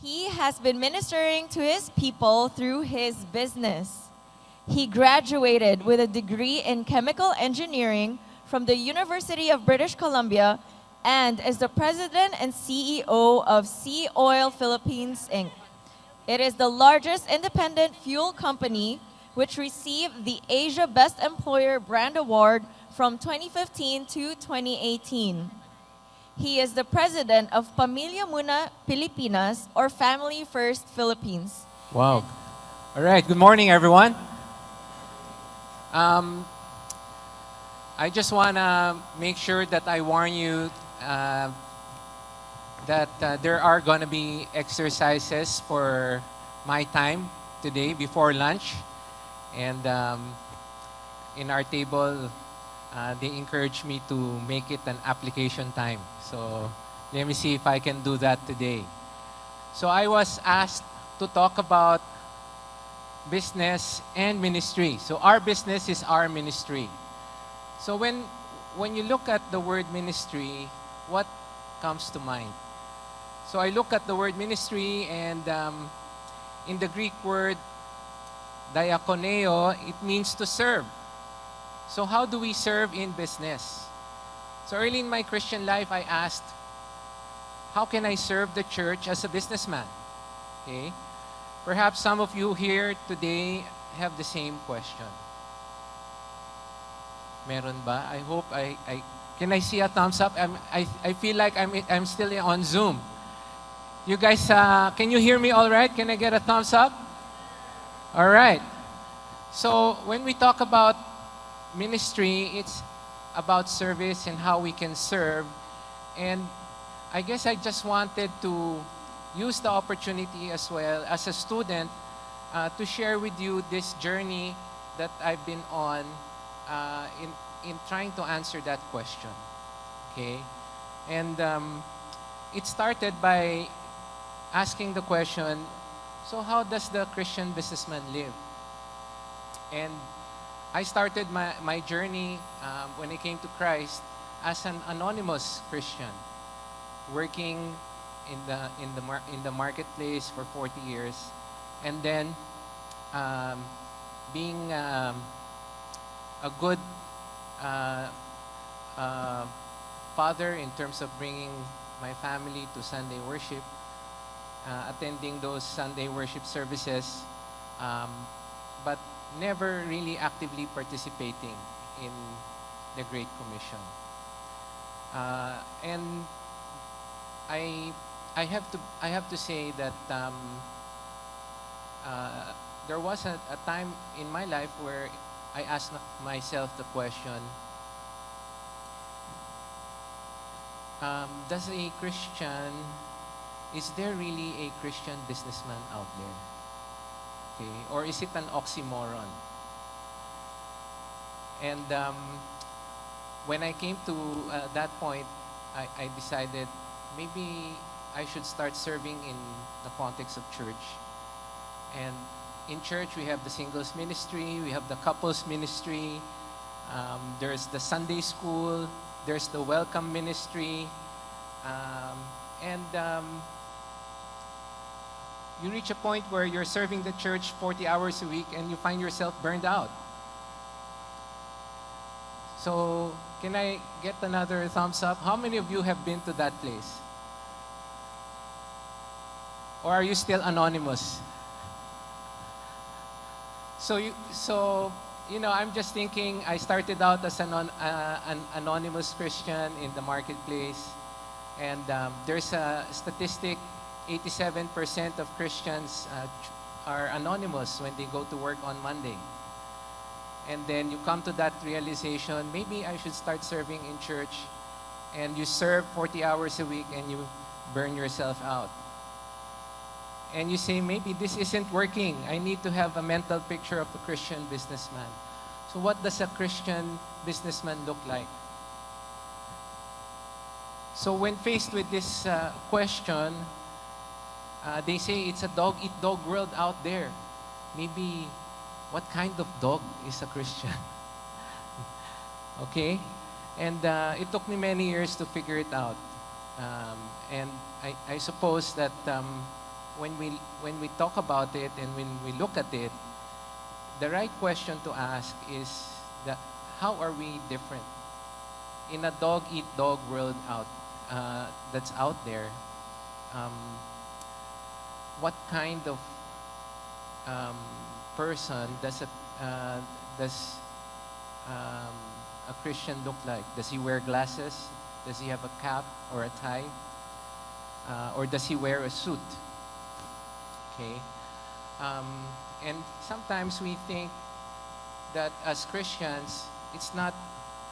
He has been ministering to his people through his business. He graduated with a degree in chemical engineering from the University of British Columbia and is the president and CEO of Sea Oil Philippines Inc. It is the largest independent fuel company which received the Asia Best Employer Brand Award from 2015 to 2018. He is the president of Pamilya Muna Pilipinas or Family First Philippines. Wow. All right. Good morning, everyone. Um, I just want to make sure that I warn you that there are going to be exercises for my time today before lunch. And in our table, they encourage me to make it an application time. So let me see if I can do that today. So I was asked to talk about business and ministry. So our business is our ministry. So when you look at the word ministry, what comes to mind? So I look at the word ministry, and in the Greek word diakoneo, it means to serve. So how do we serve in business? So early in my Christian life, I asked, how can I serve the church as a businessman? Okay. Perhaps some of you here today have the same question. Meron ba? I hope can I see a thumbs up? I feel like I'm still on Zoom. You guys, can you hear me all right? Can I get a thumbs up? All right. So when we talk about ministry, it's about service and how we can serve. And I guess I just wanted to use the opportunity as well as a student to share with you this journey that I've been on in trying to answer that question. Okay, and it started by asking the question, so how does the Christian businessman live? And I started my journey when I came to Christ as an anonymous Christian, working in the marketplace for 40 years, and then being a good father in terms of bringing my family to Sunday worship, attending those Sunday worship services, but never really actively participating in the Great Commission. And I have to say that there was a time in my life where I asked myself the question, is there really a Christian businessman out there? Okay, or is it an oxymoron? And when I came to that point, I decided maybe I should start serving in the context of church. And in church, we have the singles ministry, we have the couples ministry, there's the Sunday school, there's the welcome ministry, and you reach a point where you're serving the church 40 hours a week and you find yourself burned out. So, can I get another thumbs up? How many of you have been to that place? Or are you still anonymous? So I'm just thinking, I started out as an anonymous Christian in the marketplace, and there's a statistic, 87% of Christians are anonymous when they go to work on Monday. And then you come to that realization, maybe I should start serving in church, and you serve 40 hours a week and you burn yourself out. And you say, maybe this isn't working. I need to have a mental picture of a Christian businessman. So what does a Christian businessman look like? So when faced with this question, they say it's a dog-eat-dog world out there. Maybe, what kind of dog is a Christian? Okay? And it took me many years to figure it out. And I suppose that when we talk about it and when we look at it, the right question to ask is that how are we different in a dog eat dog world that's out there? Um, what kind of um, person does um, a Christian look like? Does he wear glasses? Does he have a cap or a tie? Or does he wear a suit? Okay. Um, and sometimes we think that as Christians, it's not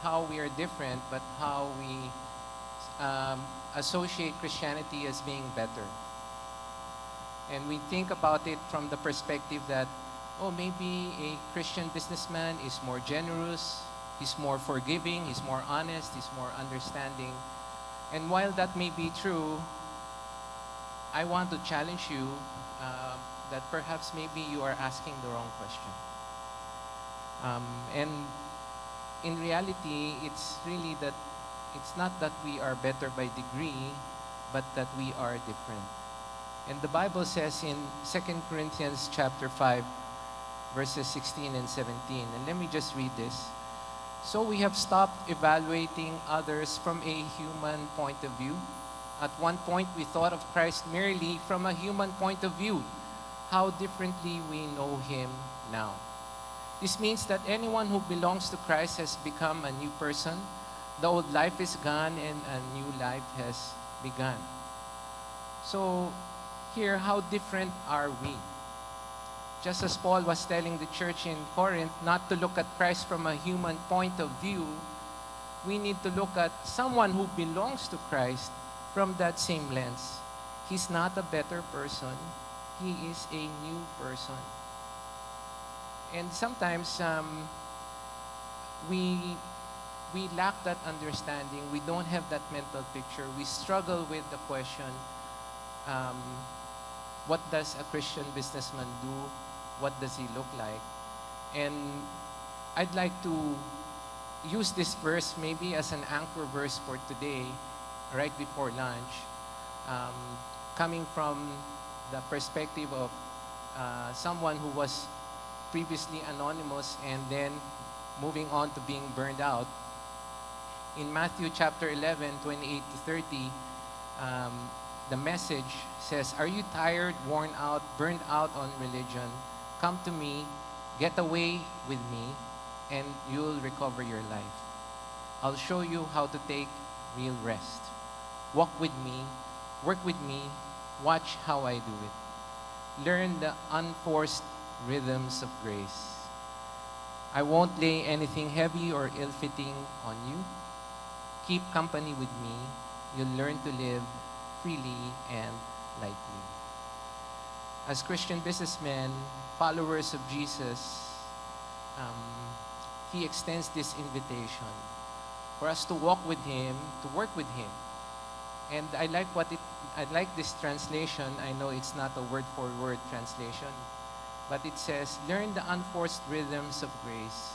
how we are different, but how we associate Christianity as being better. And we think about it from the perspective that, oh, maybe a Christian businessman is more generous, he's more forgiving, he's more honest, he's more understanding. And while that may be true, I want to challenge you that perhaps maybe you are asking the wrong question. And in reality, it's really that it's not that we are better by degree, but that we are different. And the Bible says in 2 Corinthians chapter 5, verses 16 and 17, and let me just read this. So we have stopped evaluating others from a human point of view. At one point, we thought of Christ merely from a human point of view. How differently we know him now. This means that anyone who belongs to Christ has become a new person. The old life is gone and a new life has begun. So here, how different are we? Just as Paul was telling the church in Corinth not to look at Christ from a human point of view, we need to look at someone who belongs to Christ from that same lens. He's not a better person. He is a new person. And sometimes we lack that understanding. We don't have that mental picture. We struggle with the question, what does a Christian businessman do? What does he look like? And I'd like to use this verse maybe as an anchor verse for today, right before lunch, coming from the perspective of someone who was previously anonymous and then moving on to being burned out. In Matthew chapter 11, 28 to 30, the message says, "Are you tired, worn out, burned out on religion? Come to me, get away with me, and you'll recover your life. I'll show you how to take real rest. Walk with me, work with me, watch how I do it. Learn the unforced rhythms of grace. I won't lay anything heavy or ill-fitting on you. Keep company with me. You'll learn to live freely and lightly." As Christian businessmen, followers of Jesus, he extends this invitation for us to walk with him, to work with him. And I like this translation. I know it's not a word-for-word translation, but it says, "Learn the unforced rhythms of grace."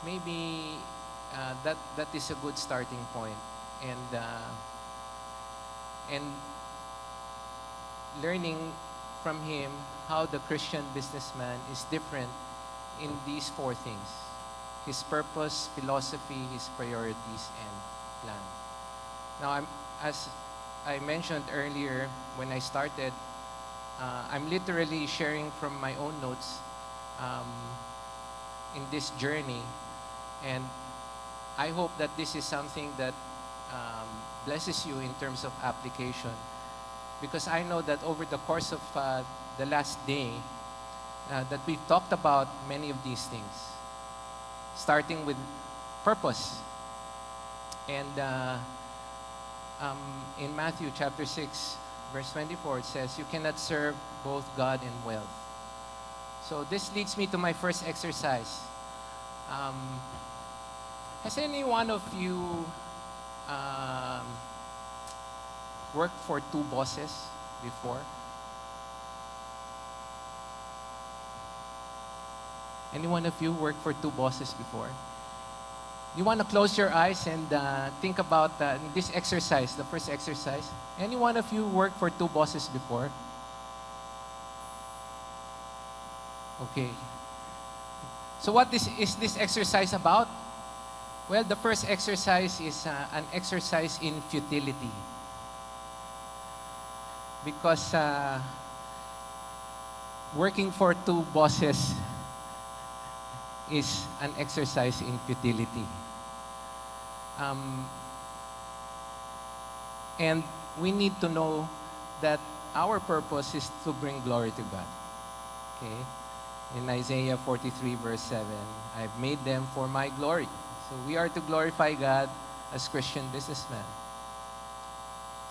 Maybe that is a good starting point. And learning from him how the Christian businessman is different in these four things: his purpose, philosophy, his priorities, and plan. Now, as I mentioned earlier when I started, I'm literally sharing from my own notes in this journey, and I hope that this is something that blesses you in terms of application, because I know that over the course of the last day that we've talked about many of these things, starting with purpose. And in Matthew chapter 6, verse 24, it says, "You cannot serve both God and wealth." So this leads me to my first exercise. Has any one of you worked for two bosses before? Any one of you worked for two bosses before? You want to close your eyes and think about this exercise, the first exercise. Any one of you worked for two bosses before? Okay. So what is this exercise about? Well, the first exercise is an exercise in futility. Because working for two bosses is an exercise in futility. And we need to know that our purpose is to bring glory to God. Okay? In Isaiah 43 verse 7, I've made them for my glory. So we are to glorify God as Christian businessmen.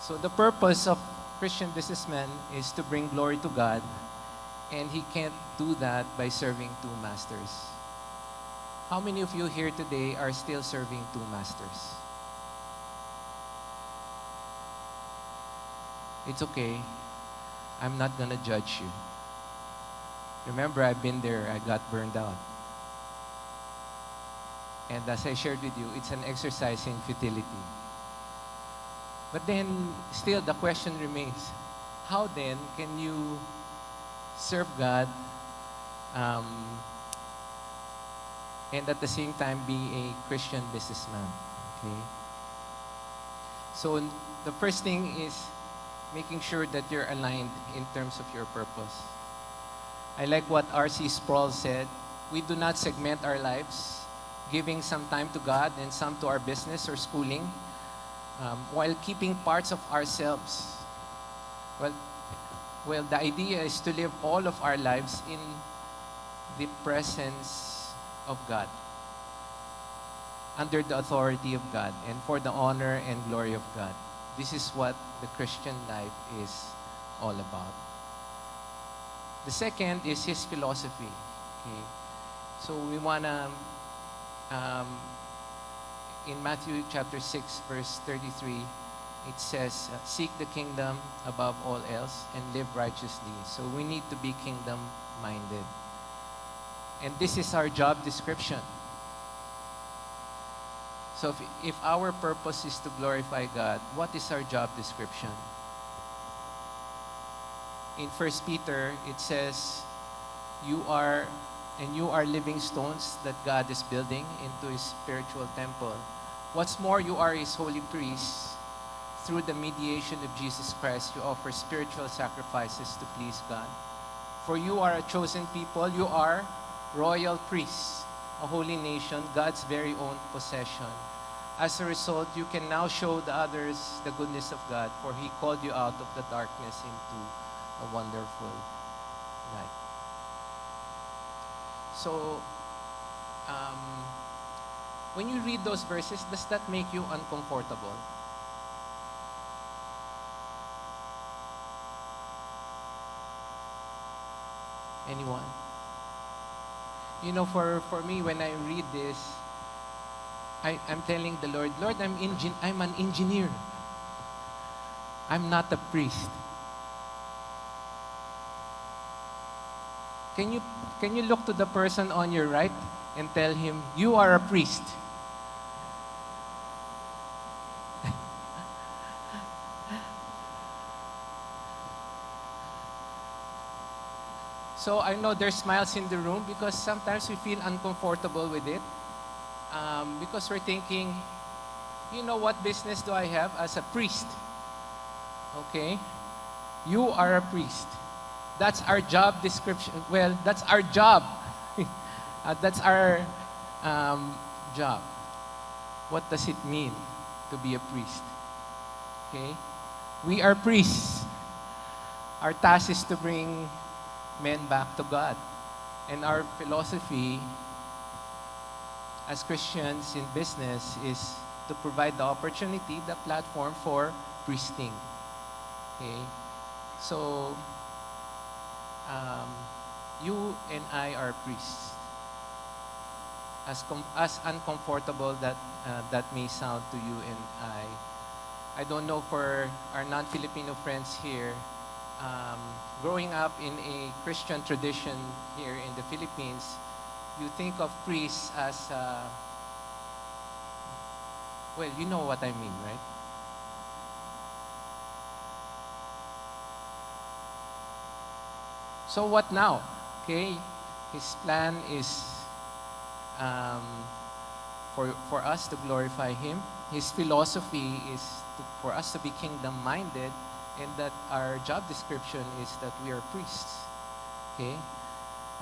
So the purpose of Christian businessmen is to bring glory to God, and he can't do that by serving two masters. How many of you here today are still serving two masters? It's okay. I'm not gonna judge you. Remember, I've been there. I got burned out. And as I shared with you, it's an exercise in futility. But then, still, the question remains, how then can you serve God and at the same time be a Christian businessman? Okay. So the first thing is making sure that you're aligned in terms of your purpose. I like what R.C. Sproul said. We do not segment our lives, giving some time to God and some to our business or schooling, while keeping parts of ourselves. Well, the idea is to live all of our lives in the presence of God, under the authority of God, and for the honor and glory of God. This is what the Christian life is all about. The second is his philosophy. Okay? So we want to, in Matthew chapter 6, verse 33, it says, seek the kingdom above all else and live righteously. So we need to be kingdom-minded. And this is our job description. So if our purpose is to glorify God, what is our job description? In 1 Peter, it says, you are living stones that God is building into His spiritual temple. What's more, you are His holy priests. Through the mediation of Jesus Christ, you offer spiritual sacrifices to please God. For you are a chosen people, you are royal priests, a holy nation, God's very own possession. As a result, you can now show the others the goodness of God, for He called you out of the darkness into a wonderful light. So, when you read those verses, does that make you uncomfortable? Anyone? You know, for me, when I read this, I'm telling the Lord, Lord, I'm an engineer. I'm not a priest. Can you look to the person on your right and tell him, you are a priest? So I know there's smiles in the room because sometimes we feel uncomfortable with it. Because we're thinking, you know, what business do I have as a priest? Okay? You are a priest. That's our job description. Well, that's our job. That's our job. What does it mean to be a priest? Okay? We are priests. Our task is to bring men back to God. And our philosophy as Christians in business is to provide the opportunity, the platform for priesting. Okay? So, you and I are priests. As uncomfortable that may sound to you and I don't know for our non-Filipino friends here, growing up in a Christian tradition here in the Philippines, you think of priests as Well, you know what I mean, right? So what now? Okay, his plan is um, for us to glorify him. His philosophy is for us to be kingdom-minded, and that our job description is that we are priests. Okay,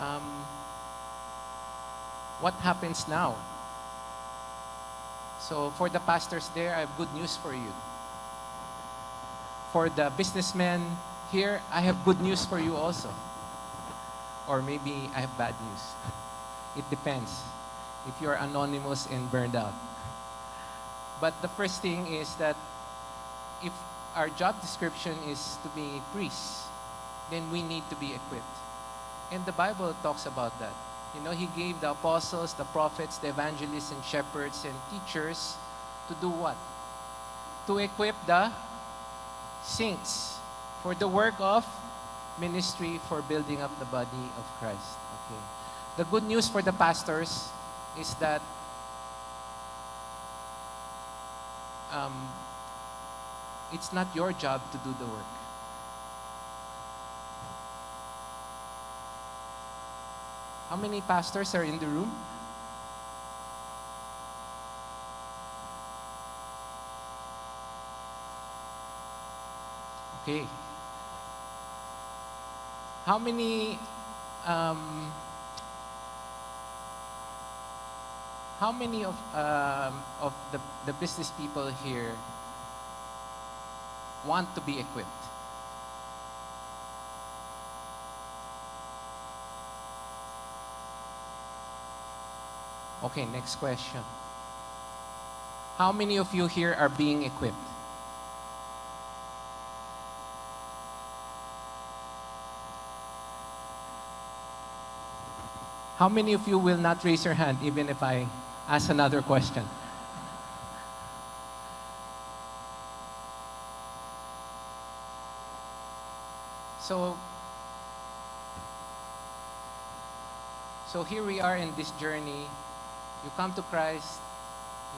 um, what happens now? So for the pastors there, I have good news for you. For the businessmen here, I have good news for you also. Or maybe I have bad news. It depends if you're anonymous and burned out. But the first thing is that if our job description is to be priests, then we need to be equipped. And the Bible talks about that. You know, he gave the apostles, the prophets, the evangelists, and shepherds and teachers to do what? To equip the saints for the work of ministry, for building up the body of Christ. Okay. The good news for the pastors is that um, it's not your job to do the work. How many pastors are in the room? Okay. How many um, of the business people here want to be equipped? Okay, next question. How many of you here are being equipped? How many of you will not raise your hand even if I ask another question? So, so here we are in this journey. You come to Christ,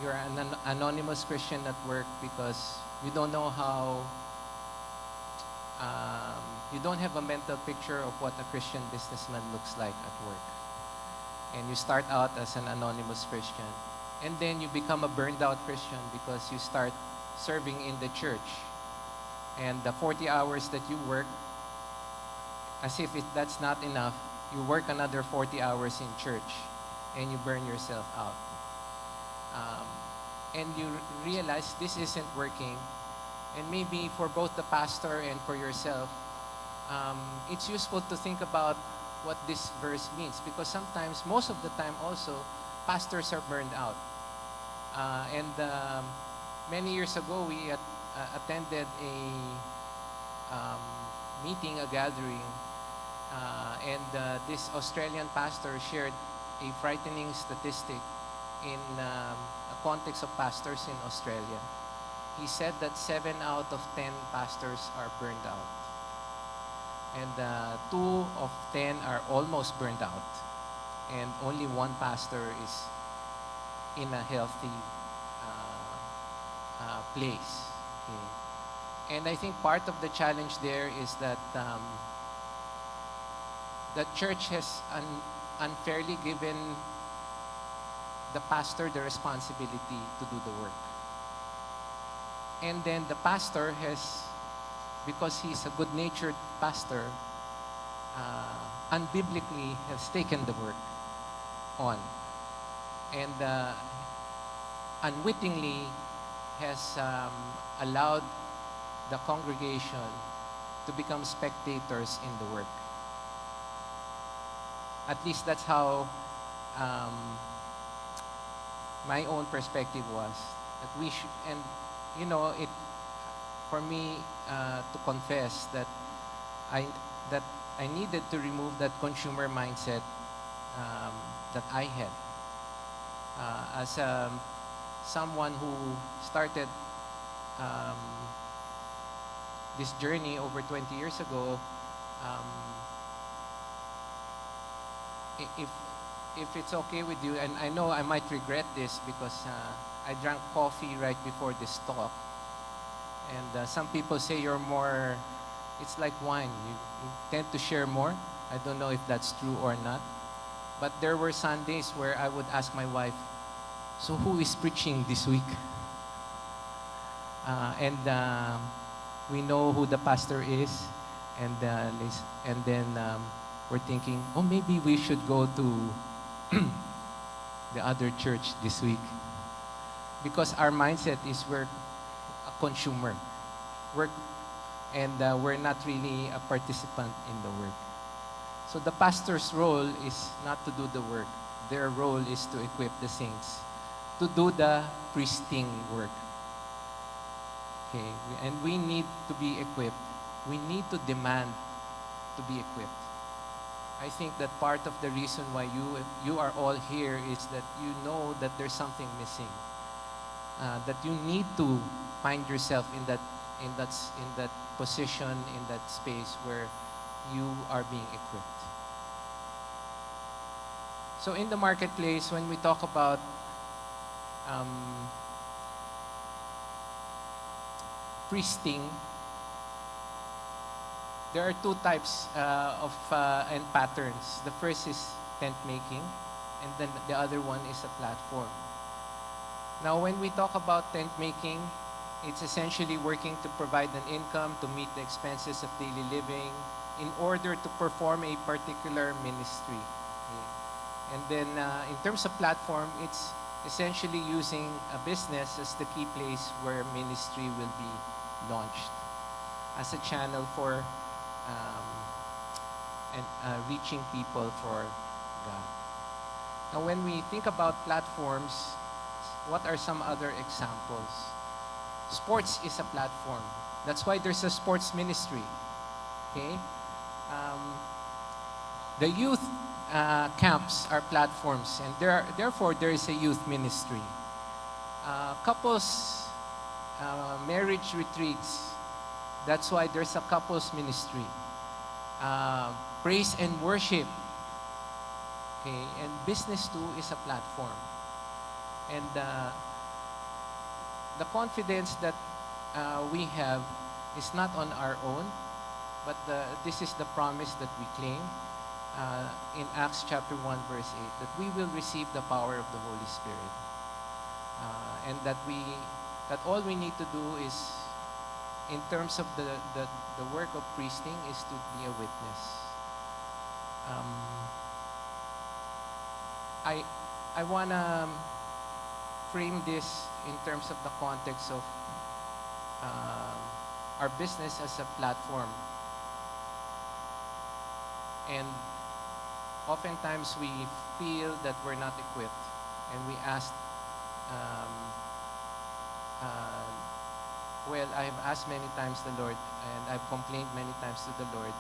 you're an anonymous Christian at work because you don't know how, you don't have a mental picture of what a Christian businessman looks like at work. And you start out as an anonymous Christian. And then you become a burned out Christian because you start serving in the church. And the 40 hours that you work, as if that's not enough, you work another 40 hours in church and you burn yourself out. And you realize this isn't working. And maybe for both the pastor and for yourself, it's useful to think about what this verse means, because sometimes, most of the time also, pastors are burned out. Many years ago, we attended a meeting, a gathering, and this Australian pastor shared a frightening statistic in a context of pastors in Australia. He said that 7 out of 10 pastors are burned out. And 2 of 10 are almost burned out. And only 1 pastor is in a healthy place. Okay. And I think part of the challenge there is that the church has unfairly given the pastor the responsibility to do the work. And then the pastor has, because he's a good-natured pastor, unbiblically has taken the work on. And unwittingly has allowed the congregation to become spectators in the work. At least that's how my own perspective was. That we should, and you know, it for me to confess that I needed to remove that consumer mindset that I had as someone who started this journey over 20 years ago. If if it's okay with you, and I know I might regret this because I drank coffee right before this talk, and some people say you're more, it's like wine, you tend to share more. I don't know if that's true or not. But there were Sundays where I would ask my wife, so who is preaching this week? And we know who the pastor is, and then we're thinking, oh, maybe we should go to the other church this week, because our mindset is we're a consumer, we're, and we're not really a participant in the work. So the pastor's role is not to do the work. Their role is to equip the saints to do the priesting work. Okay, and we need to be equipped. We need to demand to be equipped. I think that part of the reason why you are all here is that you know that there's something missing. That you need to find yourself in that position, in that space where you are being equipped. So in the marketplace, when we talk about priesting, there are two types and patterns. The first is tent making, and then the other one is a platform. Now, when we talk about tent making, it's essentially working to provide an income to meet the expenses of daily living in order to perform a particular ministry. Okay. And then in terms of platform, it's essentially using a business as the key place where ministry will be launched as a channel for reaching people for God. Now, when we think about platforms, what are some other examples? Sports is a platform. That's why there's a sports ministry. Okay, the youth camps are platforms, and therefore there is a youth ministry. Couples marriage retreats. That's why there's a couples ministry. Praise and worship. Okay, and business too is a platform. And the confidence that we have is not on our own, but this is the promise that we claim in Acts chapter 1 verse 8, that we will receive the power of the Holy Spirit. And that all we need to do is, in terms of the work of priesting, is to be a witness. I want to frame this in terms of the context of our business as a platform. And oftentimes we feel that we're not equipped, and we ask, well, I have asked many times the Lord, and I've complained many times to the Lord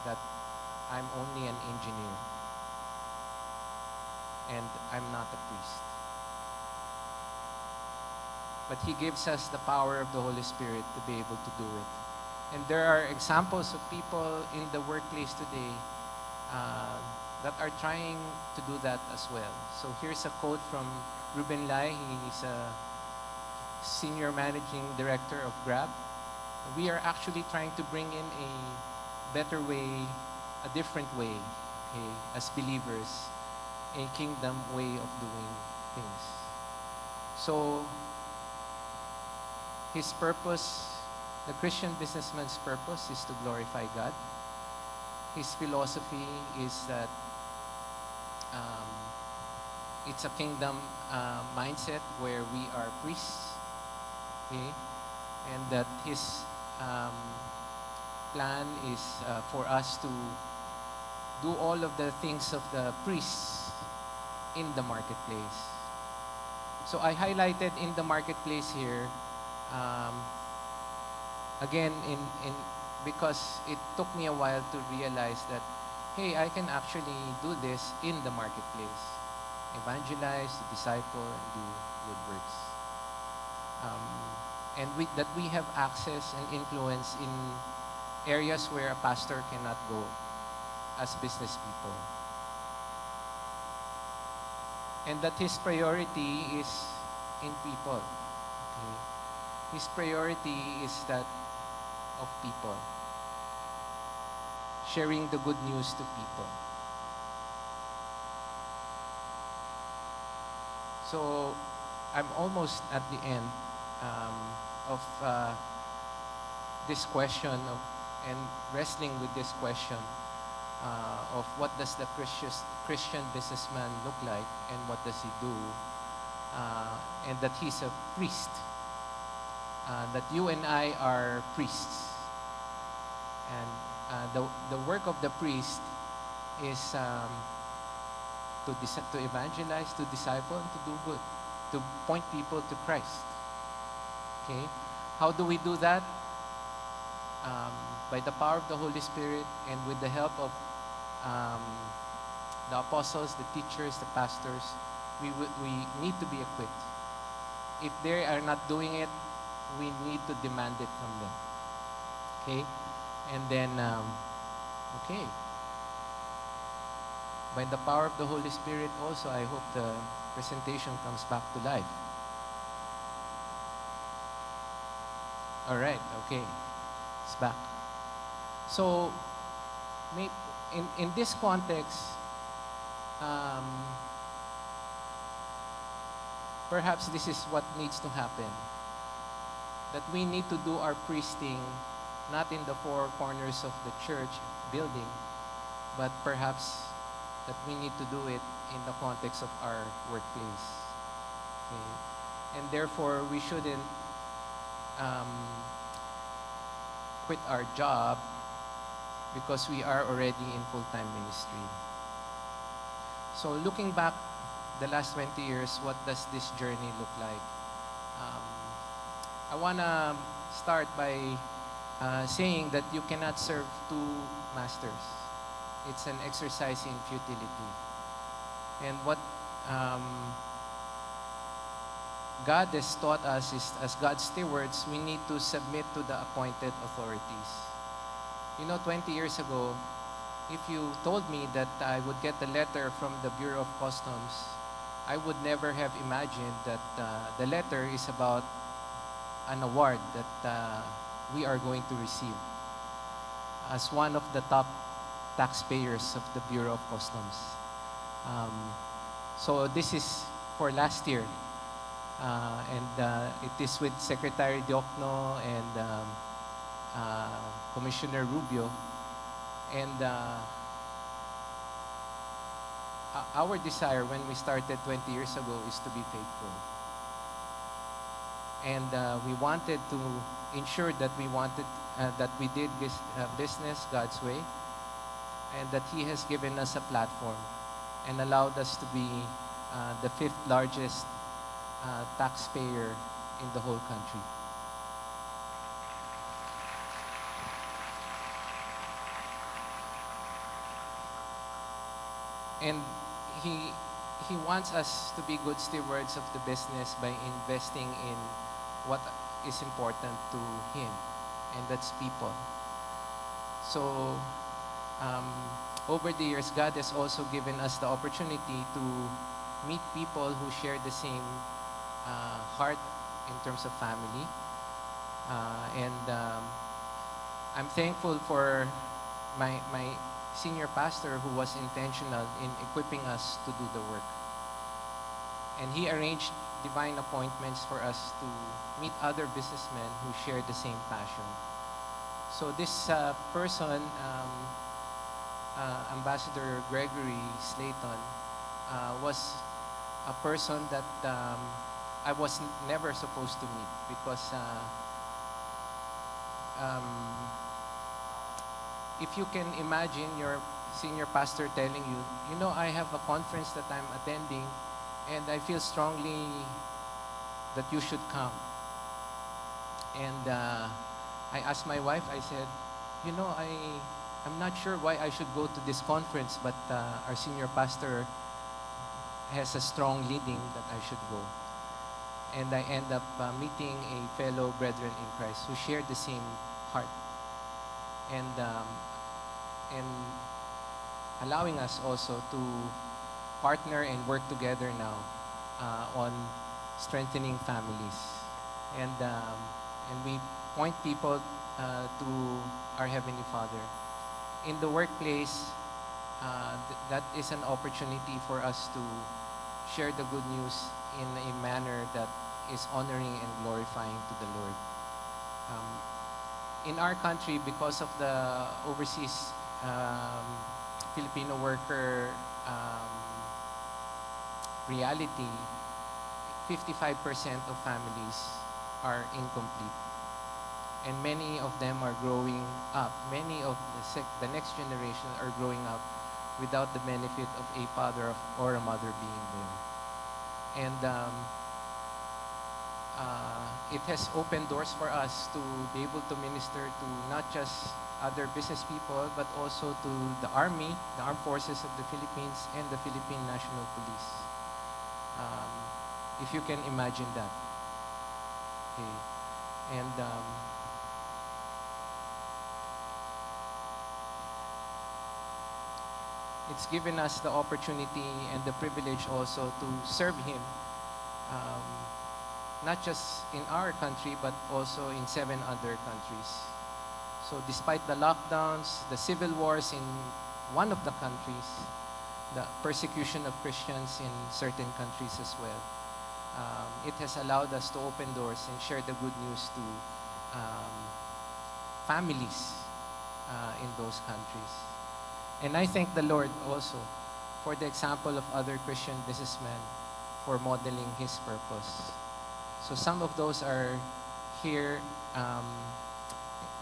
that I'm only an engineer and I'm not a priest. But He gives us the power of the Holy Spirit to be able to do it. And there are examples of people in the workplace today that are trying to do that as well. So here's a quote from Ruben Lai. He's a senior managing director of Grab. We are actually trying to bring in a better way, a different way, okay, as believers, a kingdom way of doing things. So his purpose, the Christian businessman's purpose, is to glorify God. His philosophy is that it's a kingdom mindset where we are priests, okay? And that his plan is for us to do all of the things of the priests in the marketplace. So I highlighted in the marketplace here, again, because it took me a while to realize that, hey, I can actually do this in the marketplace. Evangelize, disciple, and do good works. And that we have access and influence in areas where a pastor cannot go as business people. and that his priority is in people. Okay? His priority is that of people, sharing the good news to people. So I'm almost at the end of this question of, and wrestling with this question of what does the Christian businessman look like and what does he do, and that he's a priest, that you and I are priests, and the work of the priest is to evangelize, to disciple, and to do good, to point people to Christ. Okay, how do we do that? By the power of the Holy Spirit and with the help of the apostles, the teachers, the pastors. We need to be equipped. If they are not doing it, we need to demand it from them. Okay, and then okay. By the power of the Holy Spirit also, I hope the presentation comes back to life. All right, okay. It's back. So, in this context, perhaps this is what needs to happen. That we need to do our priesting not in the four corners of the church building, but perhaps that we need to do it in the context of our workplace. Okay? And therefore, we shouldn't quit our job because we are already in full-time ministry. So looking back the last 20 years, what does this journey look like? I want to start by saying that you cannot serve two masters. It's an exercise in futility. And what God has taught us is, as God's stewards, we need to submit to the appointed authorities. You know, 20 years ago, if you told me that I would get a letter from the Bureau of Customs, I would never have imagined that the letter is about an award that we are going to receive as one of the top taxpayers of the Bureau of Customs. So this is for last year. And it is with Secretary Diokno and Commissioner Rubio. And our desire when we started 20 years ago is to be faithful. And we wanted to ensure that that we did this business God's way, and that He has given us a platform and allowed us to be the fifth largest taxpayer in the whole country. And he wants us to be good stewards of the business by investing in what is important to Him, and that's people. So over the years, God has also given us the opportunity to meet people who share the same heart in terms of family. And I'm thankful for my senior pastor who was intentional in equipping us to do the work. And he arranged divine appointments for us to meet other businessmen who share the same passion. So this person, Ambassador Gregory Slayton, was a person that I was never supposed to meet because if you can imagine your senior pastor telling you, you know, I have a conference that I'm attending and I feel strongly that you should come. And I asked my wife, I said, you know, I'm not sure why I should go to this conference, but our senior pastor has a strong leading that I should go. And I end up meeting a fellow brethren in Christ who shared the same heart. And allowing us also to partner and work together now on strengthening families. And we point people to our Heavenly Father. In the workplace, that is an opportunity for us to share the good news in a manner that is honoring and glorifying to the Lord. In our country, because of the overseas Filipino worker reality, 55% of families are incomplete. And many of them are growing up. Many of the next generation are growing up without the benefit of a father or a mother being there. And it has opened doors for us to be able to minister to not just other business people, but also to the Army, the Armed Forces of the Philippines, and the Philippine National Police. If you can imagine that. Okay. And it's given us the opportunity and the privilege also to serve Him, not just in our country, but also in 7 other countries. So despite the lockdowns, the civil wars in one of the countries, the persecution of Christians in certain countries as well, it has allowed us to open doors and share the good news to families in those countries. And I thank the Lord also for the example of other Christian businessmen for modeling His purpose. So some of those are here,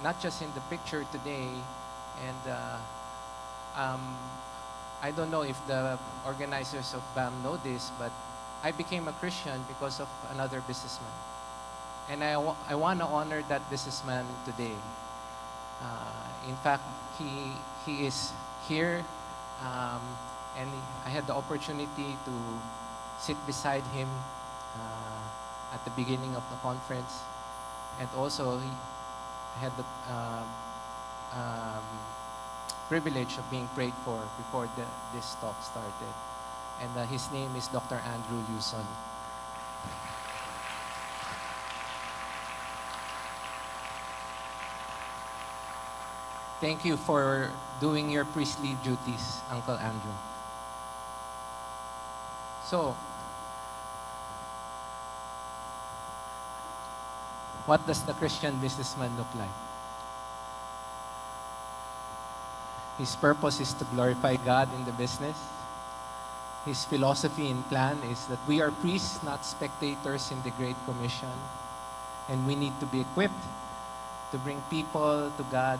not just in the picture today, and I don't know if the organizers of BAM know this, but I became a Christian because of another businessman. And I want to honor that businessman today. In fact, he is here, and I had the opportunity to sit beside him at the beginning of the conference, and also he had the privilege of being prayed for before this talk started. And his name is Dr. Andrew Luson. Thank you for doing your priestly duties, Uncle Andrew. So, what does the Christian businessman look like? His purpose is to glorify God in the business. His philosophy and plan is that we are priests, not spectators in the Great Commission. And we need to be equipped to bring people to God.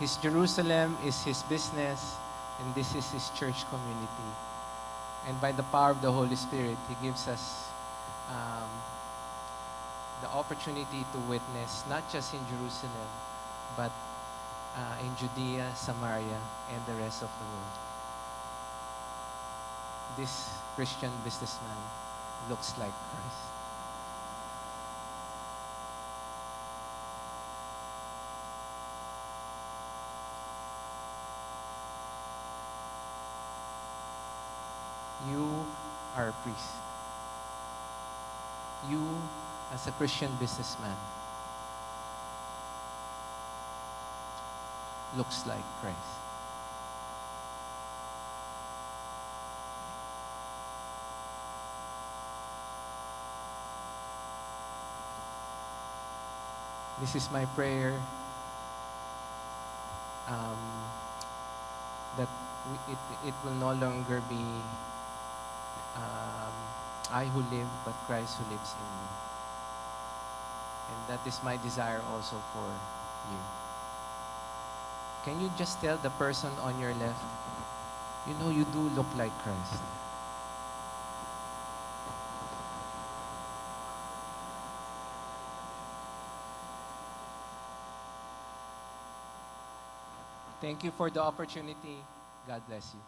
His Jerusalem is his business, and this is his church community. And by the power of the Holy Spirit, he gives us the opportunity to witness, not just in Jerusalem, but in Judea, Samaria, and the rest of the world. This Christian businessman looks like Christ. You are a priest. You, as a Christian businessman, looks like Christ. This is my prayer, that it will no longer be I who live, but Christ who lives in me. And that is my desire also for you. Can you just tell the person on your left, you know, you do look like Christ. Thank you for the opportunity. God bless you.